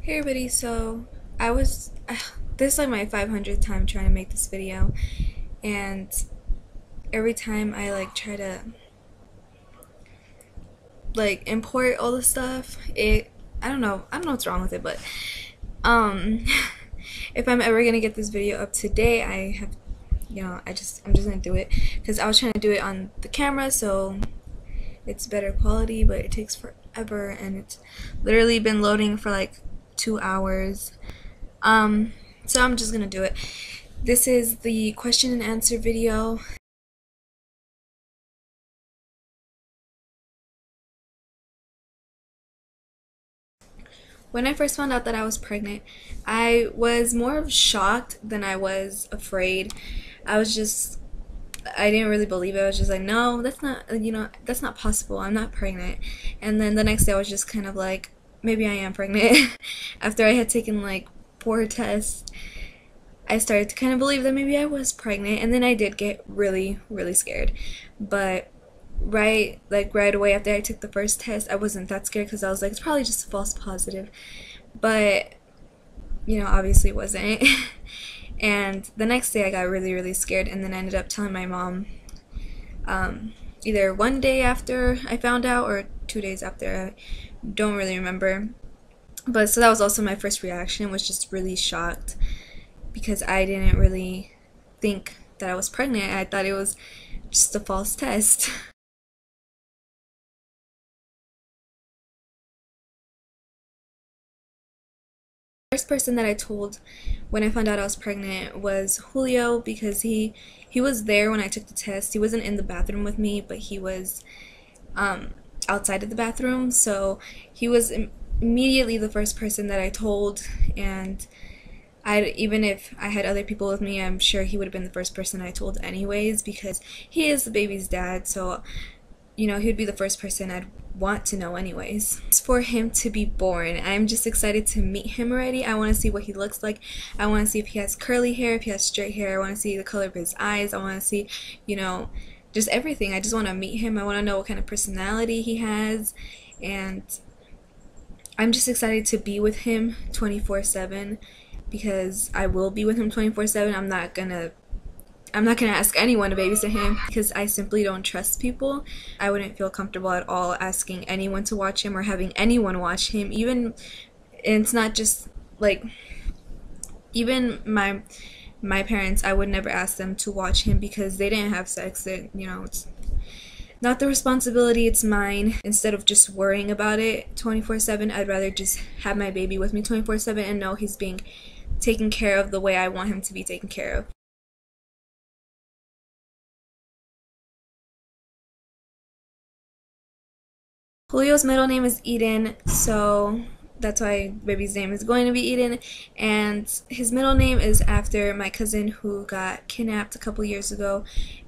Hey everybody, so this is like my 500th time trying to make this video, and every time I try to import all the stuff, I don't know what's wrong with it, but um if I'm ever gonna get this video up today, I have, I'm just gonna do it because I was trying to do it on the camera so it's better quality, but it takes forever and it's literally been loading for like 2 hours. So I'm just gonna do it. This is the question and answer video. When I first found out that I was pregnant, I was more of shocked than I was afraid. I didn't really believe it. I was just like, no, that's not, that's not possible. I'm not pregnant. And then the next day I was just kind of like, maybe I am pregnant. After I had taken like 4 tests, I started to kind of believe that maybe I was pregnant, and then I did get really, really scared. But right away after I took the first test, I wasn't that scared because I was like, it's probably just a false positive. But obviously it wasn't. And the next day I got really, really scared, and then I ended up telling my mom either one day after I found out or 2 days after. I don't really remember. But so that was also my first reaction, was just really shocked because I didn't really think that I was pregnant. I thought it was just a false test. The first person that I told when I found out I was pregnant was Julio, because he was there when I took the test. He wasn't in the bathroom with me, but he was outside of the bathroom, so he was immediately the first person that I told. And even if I had other people with me, I'm sure he would have been the first person I told anyways, because he is the baby's dad, so he would be the first person I'd want to know anyways. It's for him to be born. I'm just excited to meet him already. I want to see what he looks like. I want to see if he has curly hair, if he has straight hair. I want to see the color of his eyes. I want to see, just everything. I just want to meet him. I want to know what kind of personality he has, and I'm just excited to be with him 24/7, because I will be with him 24/7. I'm not gonna ask anyone to babysit him because I simply don't trust people. I wouldn't feel comfortable at all asking anyone to watch him or having anyone watch him. And it's not just like, even my parents, I would never ask them to watch him because they didn't have sex. It's not their responsibility, it's mine. Instead of just worrying about it 24/7, I'd rather just have my baby with me 24/7 and know he's being taken care of the way I want him to be taken care of. Julio's middle name is Eden, so that's why baby's name is going to be Eden. And his middle name is after my cousin who got kidnapped a couple years ago,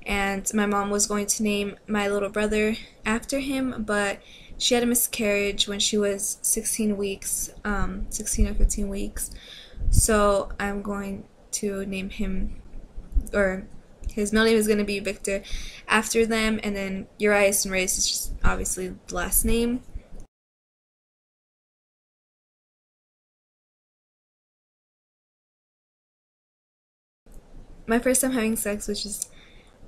and my mom was going to name my little brother after him, but she had a miscarriage when she was 16 weeks, 16 or 15 weeks. So I'm going to name him, or his middle name is going to be Victor after them, and then Urias and Reyes is just obviously the last name. My first time having sex was just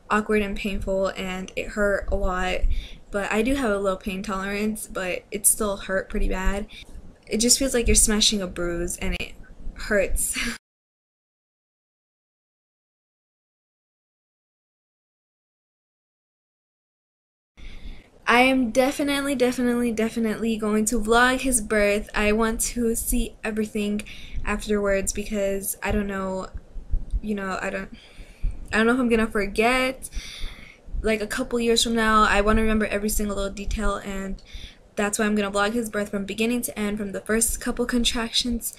awkward and painful, and it hurt a lot, but I do have a low pain tolerance, but it still hurt pretty bad. It just feels like you're smashing a bruise, and it hurts. I am definitely going to vlog his birth. I want to see everything afterwards because I don't know, I don't know if I'm gonna forget. Like a couple years from now, I want to remember every single little detail, and that's why I'm gonna vlog his birth from beginning to end, from the first couple contractions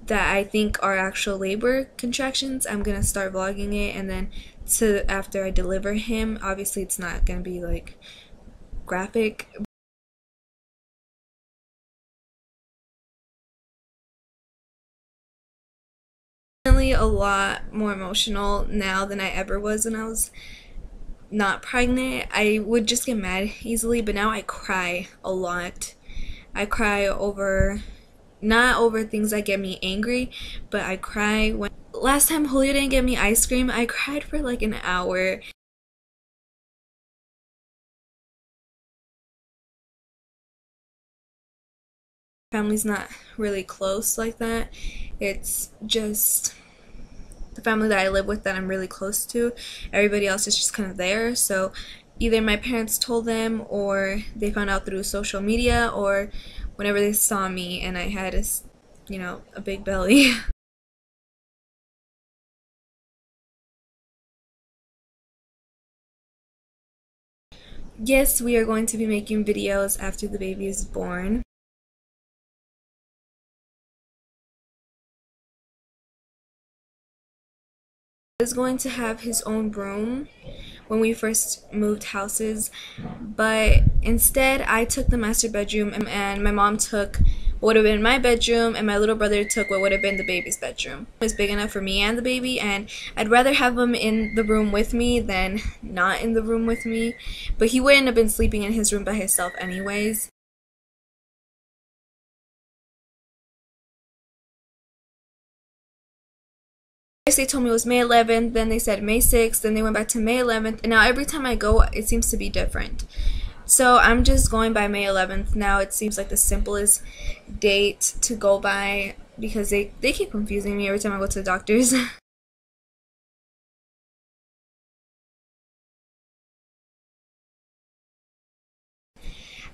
that I think are actual labor contractions. I'm gonna start vlogging it, and then to after I deliver him. Obviously, it's not gonna be like graphic. Definitely a lot more emotional now than I ever was when I was not pregnant. I would just get mad easily, but now I cry a lot. I cry over not over things that get me angry, but I cry when last time Julio didn't get me ice cream, I cried for like an hour. Family's not really close like that. It's just the family that I live with that I'm really close to. Everybody else is just kind of there. So either my parents told them, or they found out through social media, or whenever they saw me and I had a big belly. Yes, we are going to be making videos after the baby is born. Is going to have his own room when we first moved houses, but instead I took the master bedroom, and my mom took what would have been my bedroom, and my little brother took what would have been the baby's bedroom. It was big enough for me and the baby, and I'd rather have him in the room with me than not in the room with me, but he wouldn't have been sleeping in his room by himself anyways. They told me it was May 11th, then they said May 6th, then they went back to May 11th, and now every time I go it seems to be different. So I'm just going by May 11th now. It seems like the simplest date to go by because they keep confusing me every time I go to the doctors.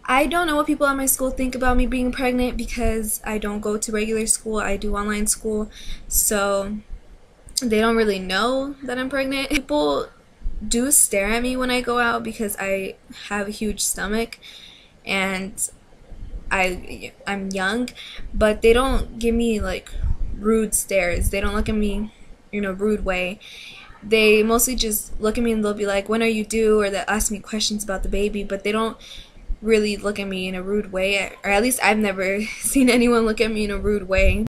I don't know what people at my school think about me being pregnant because I don't go to regular school. I do online school, so they don't really know that I'm pregnant. People do stare at me when I go out because I have a huge stomach and I'm young, but they don't give me like rude stares. They don't look at me in a rude way. They mostly just look at me and they'll be like, when are you due? Or they'll ask me questions about the baby, but they don't really look at me in a rude way, or at least I've never seen anyone look at me in a rude way.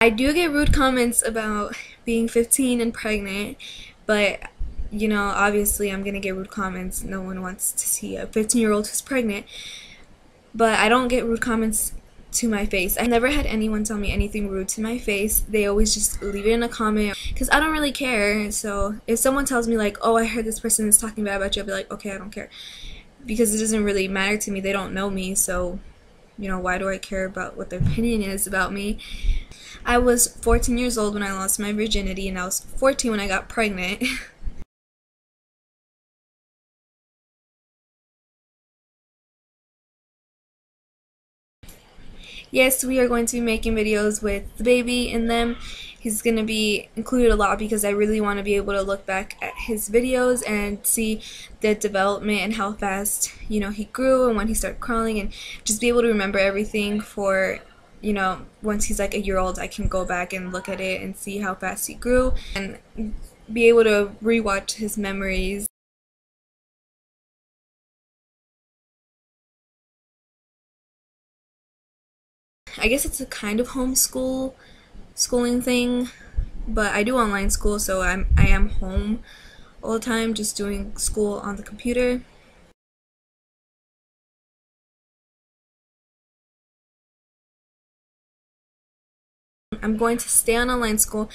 I do get rude comments about being 15 and pregnant, but obviously I'm gonna get rude comments. No one wants to see a 15-year-old who's pregnant, but I don't get rude comments to my face. I never had anyone tell me anything rude to my face. They always just leave it in a comment because I don't really care. So if someone tells me like, oh, I heard this person is talking bad about you, I'll be like, okay, I don't care, because it doesn't really matter to me. They don't know me, so why do I care about what their opinion is about me? I was 14 years old when I lost my virginity, and I was 14 when I got pregnant. Yes, we are going to be making videos with the baby in them. He's going to be included a lot because I really want to be able to look back at his videos and see the development and how fast, he grew and when he started crawling, and just be able to remember everything for, once he's like a year old, I can go back and look at it and see how fast he grew and be able to rewatch his memories. I guess it's a kind of schooling thing, but I do online school, so I am home all the time just doing school on the computer. I'm going to stay on online school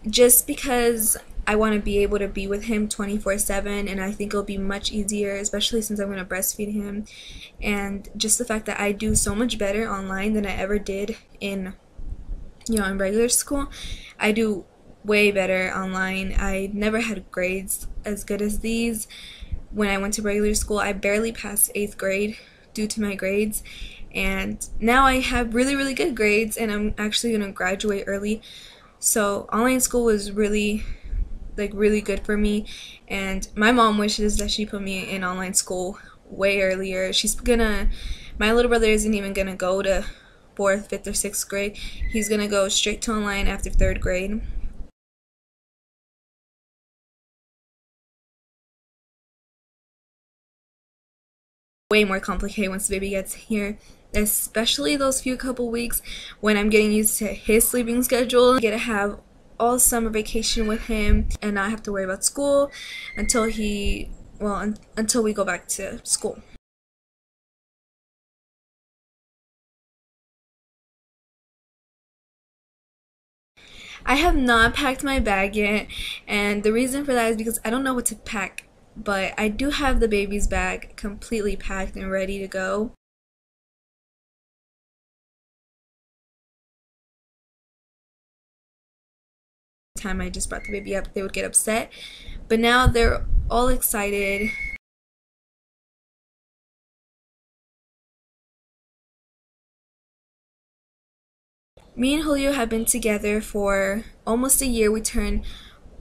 just because I want to be able to be with him 24/7, and I think it'll be much easier, especially since I'm going to breastfeed him, and just the fact that I do so much better online than I ever did in regular school. I do way better online. I never had grades as good as these. When I went to regular school, I barely passed 8th grade due to my grades, and now I have really, really good grades, and I'm actually going to graduate early. So online school was really good for me, and my mom wishes that she put me in online school way earlier. My little brother isn't even gonna go to 4th, 5th, or 6th grade. He's gonna go straight to online after 3rd grade. Way more complicated once the baby gets here, especially those couple weeks when I'm getting used to his sleeping schedule. I get to have all summer vacation with him and not have to worry about school until he well, until we go back to school. I have not packed my bag yet, and the reason for that is because I don't know what to pack, but I do have the baby's bag completely packed and ready to go. Time I just brought the baby up, they would get upset, but now they're all excited. Me and Julio have been together for almost a year. We turned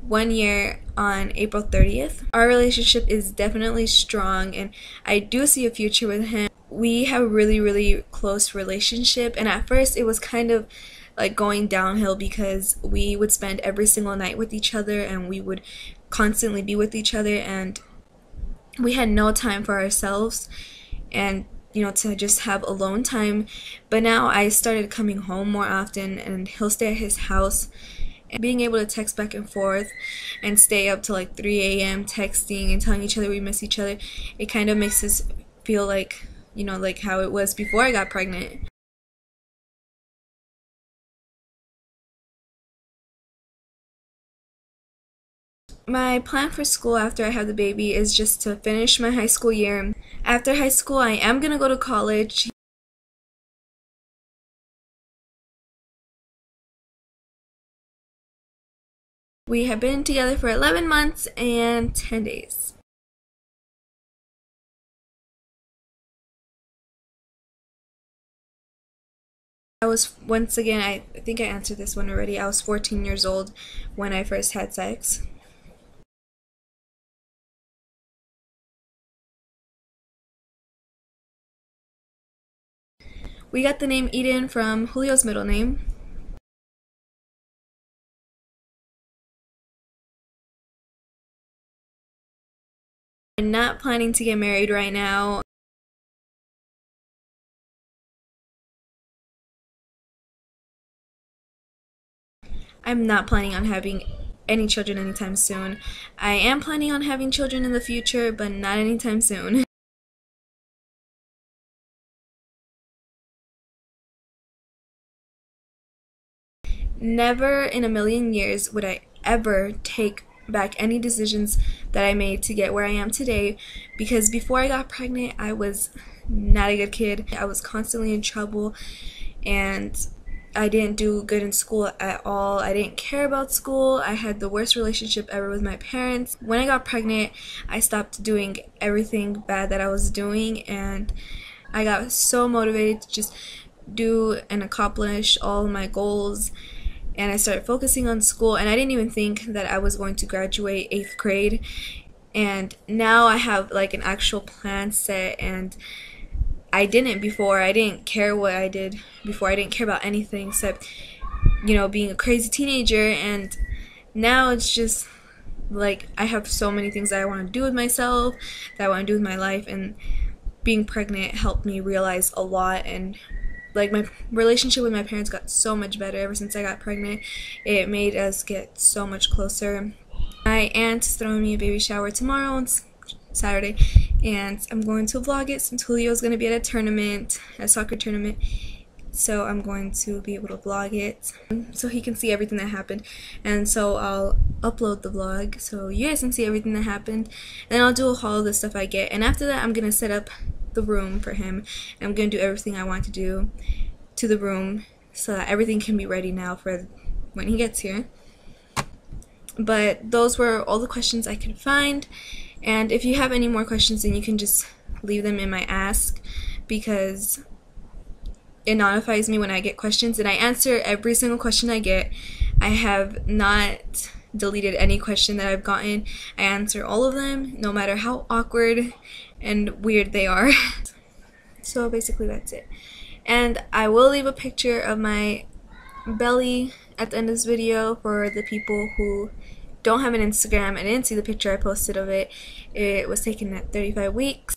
1 year on April 30th. Our relationship is definitely strong, and I do see a future with him. We have a really close relationship, and at first it was kind of like going downhill because we would spend every single night with each other and we would constantly be with each other, and we had no time for ourselves and to just have alone time. But now I started coming home more often, and he'll stay at his house, and being able to text back and forth and stay up to like 3 a.m. texting and telling each other we miss each other, it kind of makes us feel like like how it was before I got pregnant. My plan for school after I have the baby is just to finish my high school year. After high school, I am gonna go to college. We have been together for 11 months and 10 days. Once again, I think I answered this one already. I was 14 years old when I first had sex. We got the name Eden from Julio's middle name. I'm not planning to get married right now. I'm not planning on having any children anytime soon. I am planning on having children in the future, but not anytime soon. Never in a million years would I ever take back any decisions that I made to get where I am today, because before I got pregnant, I was not a good kid. I was constantly in trouble, and I didn't do good in school at all. I didn't care about school. I had the worst relationship ever with my parents. When I got pregnant, I stopped doing everything bad that I was doing, and I got so motivated to just do and accomplish all my goals, and I started focusing on school, and I didn't even think that I was going to graduate 8th grade, and now I have like an actual plan set, and I didn't before. I didn't care what I did before. I didn't care about anything except being a crazy teenager, and now it's just like I have so many things that I want to do with myself, that I want to do with my life, and being pregnant helped me realize a lot, and like my relationship with my parents got so much better ever since I got pregnant. It made us get so much closer. My aunt is throwing me a baby shower tomorrow. It's Saturday, and I'm going to vlog it since Julio's going to be at a tournament, a soccer tournament. So I'm going to be able to vlog it so he can see everything that happened, and so I'll upload the vlog so you guys can see everything that happened, and I'll do a haul of the stuff I get, and after that I'm going to set up the room for him, and I'm going to do everything I want to do to the room so that everything can be ready now for when he gets here. But those were all the questions I could find, and if you have any more questions, then you can just leave them in my ask, because it notifies me when I get questions, and I answer every single question I get. I have not deleted any question that I've gotten. I answer all of them, no matter how awkward and weird they are. So basically that's it. And I will leave a picture of my belly at the end of this video for the people who don't have an Instagram and didn't see the picture I posted of it. It was taken at 35 weeks.